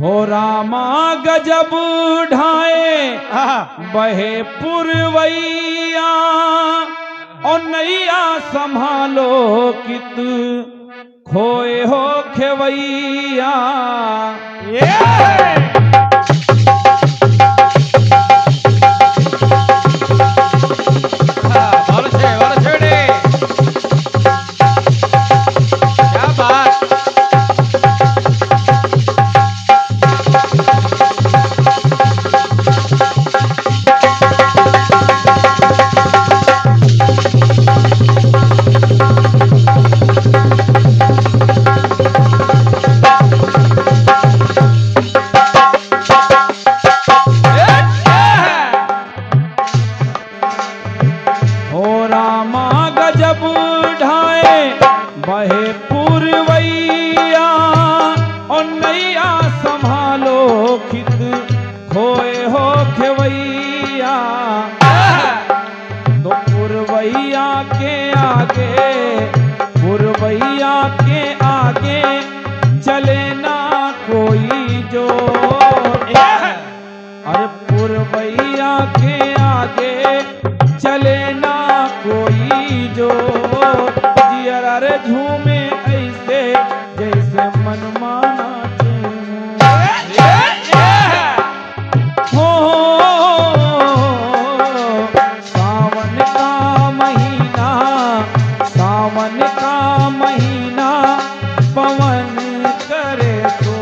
हो रामा गजब ढाए बहे पुरवैया और नैया संभालो कित खोए हो खेवैया। बहे पुरवैया और नैया संभालो खित खोए हो खेवैया। तो पुरवैया के आगे चले ना कोई जो। अरे पुरवैया के आगे चले ना कोई जो। अरे झूमे ऐसे जैसे मनमाना हो। सावन का महीना पवन करे तो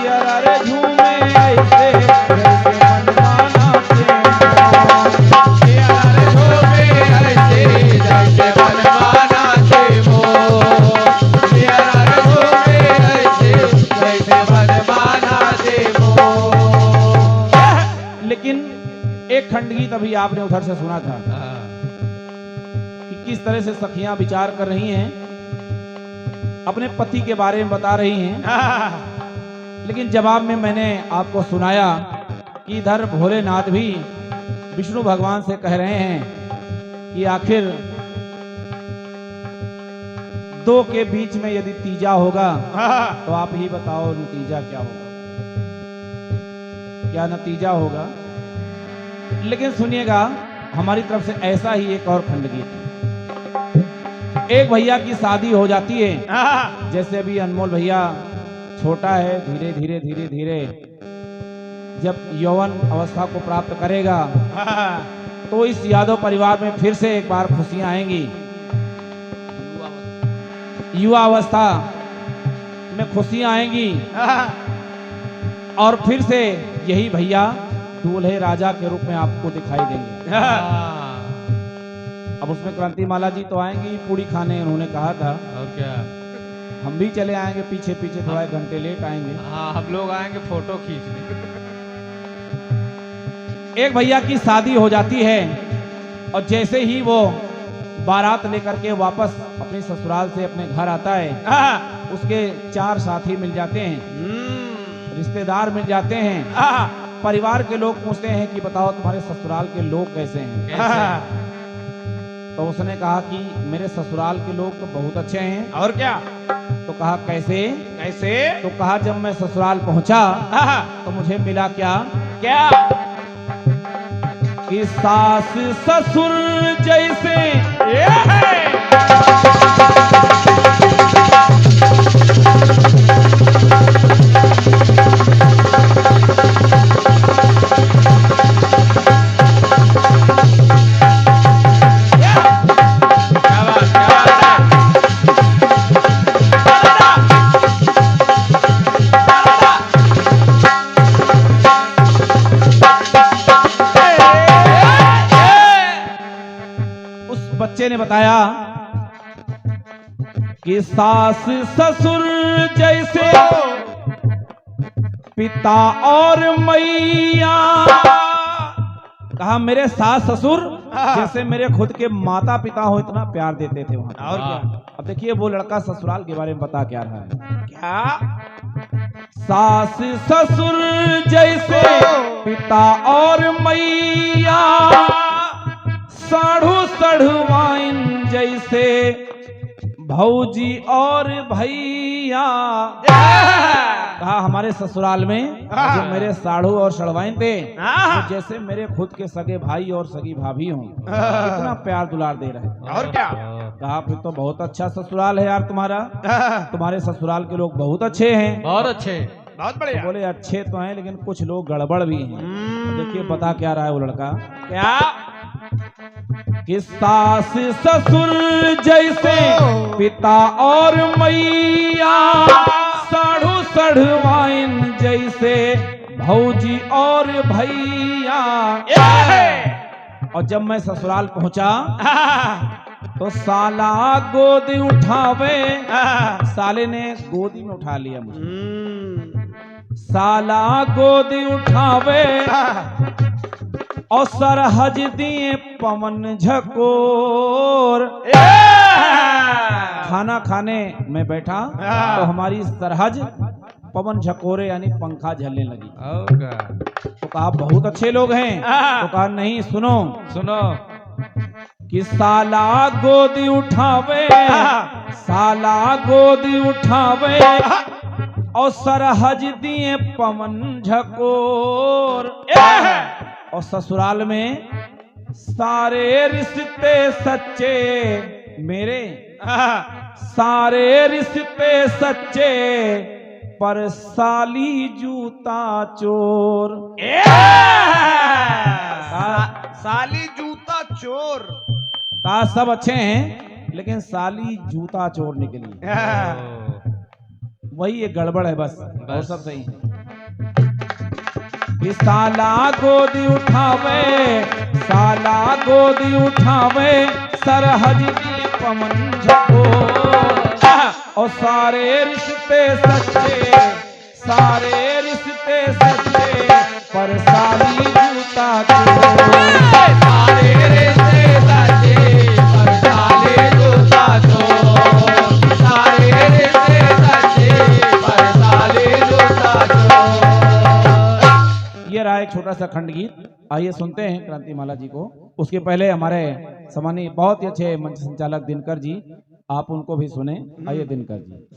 अरे झूमे ऐसे जैसे मनमाना एक खंडगीत अभी आपने उधर से सुना था कि किस तरह से सखियां विचार कर रही हैं, अपने पति के बारे में बता रही हैं। लेकिन जवाब में मैंने आपको सुनाया कि इधर भोलेनाथ भी विष्णु भगवान से कह रहे हैं कि आखिर दो के बीच में यदि तीजा होगा तो आप ही बताओ नतीजा क्या होगा, क्या नतीजा होगा। लेकिन सुनिएगा हमारी तरफ से ऐसा ही एक और खंडगीत। एक भैया की शादी हो जाती है, जैसे अभी अनमोल भैया छोटा है, धीरे धीरे धीरे धीरे जब यौवन अवस्था को प्राप्त करेगा तो इस यादव परिवार में फिर से एक बार खुशियां आएंगी। युवा अवस्था में खुशियां आएंगी और फिर से यही भैया दूल्हे राजा के रूप में आपको दिखाई देंगे। अब उसमें क्रांतिमाला जी तो आएंगी पूड़ी खाने, उन्होंने कहा था। और क्या हम भी चले आएंगे पीछे पीछे, थोड़ा एक घंटे लेट आएंगे। हाँ हम लोग आएंगे फोटो खींचने। एक भैया की शादी हो जाती है और जैसे ही वो बारात लेकर के वापस अपने ससुराल से अपने घर आता है, उसके चार साथी मिल जाते हैं, रिश्तेदार मिल जाते हैं, परिवार के लोग पूछते हैं कि बताओ तुम्हारे ससुराल के लोग कैसे हैं। तो उसने कहा कि मेरे ससुराल के लोग तो बहुत अच्छे हैं। और क्या? तो कहा कैसे कैसे? तो कहा जब मैं ससुराल पहुंचा तो मुझे मिला क्या क्या कि सास ससुर जैसे बच्चे ने बताया कि सास ससुर जैसे पिता और मैया। कहा मेरे सास ससुर जैसे मेरे खुद के माता पिता हो, इतना प्यार देते थे वहां। और क्या? अब देखिए वो लड़का ससुराल के बारे में बता क्या रहा है। क्या? सास ससुर जैसे पिता और मैया, साढ़ू सढ़वाइन जैसे भौजी और भैया। कहा हमारे ससुराल में जो मेरे साढ़ू और सड़वाइन थे वो जैसे मेरे खुद के सगे भाई और सगी भाभी हों, इतना प्यार दुलार दे रहे हैं। और क्या? कहा फिर तो बहुत अच्छा ससुराल है यार तुम्हारा, तुम्हारे ससुराल के लोग बहुत अच्छे हैं। बहुत अच्छे, बहुत बढ़िया। बोले अच्छे तो हैं लेकिन कुछ लोग गड़बड़ भी हैं। देखिए बता क्या रहा है वो लड़का, क्या? कि सास ससुर जैसे पिता और मैया, साढ़ू सढ़वाइन जैसे भौजी और भैया। और जब मैं ससुराल पहुंचा तो साला गोदी उठावे, साले ने गोदी में उठा लिया मुझे। साला गोदी उठावे और सरहज दिए पवन झकोर। खाना खाने में बैठा तो हमारी सरहज पवन झकोरे यानी पंखा झलने लगी। तो कहा बहुत अच्छे लोग हैं। तो कहा नहीं सुनो सुनो कि साला गोदी उठावे, साला गोदी उठावे और सरहज दिए पवन झकोर। और ससुराल में सारे रिश्ते सच्चे मेरे, सारे रिश्ते सच्चे पर साली जूता चोर। साली जूता चोर। कहा सब अच्छे हैं लेकिन साली जूता चोर निकली, वही एक गड़बड़ है बस, और सब सही है। कि साला गोदी उठावे, साला गोदी उठावे सरहज दिए पवन झकोर। और सारे रिश्ते सच्चे, सारे रिश्ते सच्चे पर साली जूता चोर। सारे रिश्ते सच्चे पर साली जूता चोर, सारे रिश्ते सच्चे पर साली जूता चोर। ये रहा एक छोटा सा खंड गीत, आइए सुनते हैं क्रांतिमाला जी को। उसके पहले हमारे सम्मानीय बहुत ही अच्छे मंच संचालक दिनकर जी, आप उनको भी सुने। आइए दिनकर जी।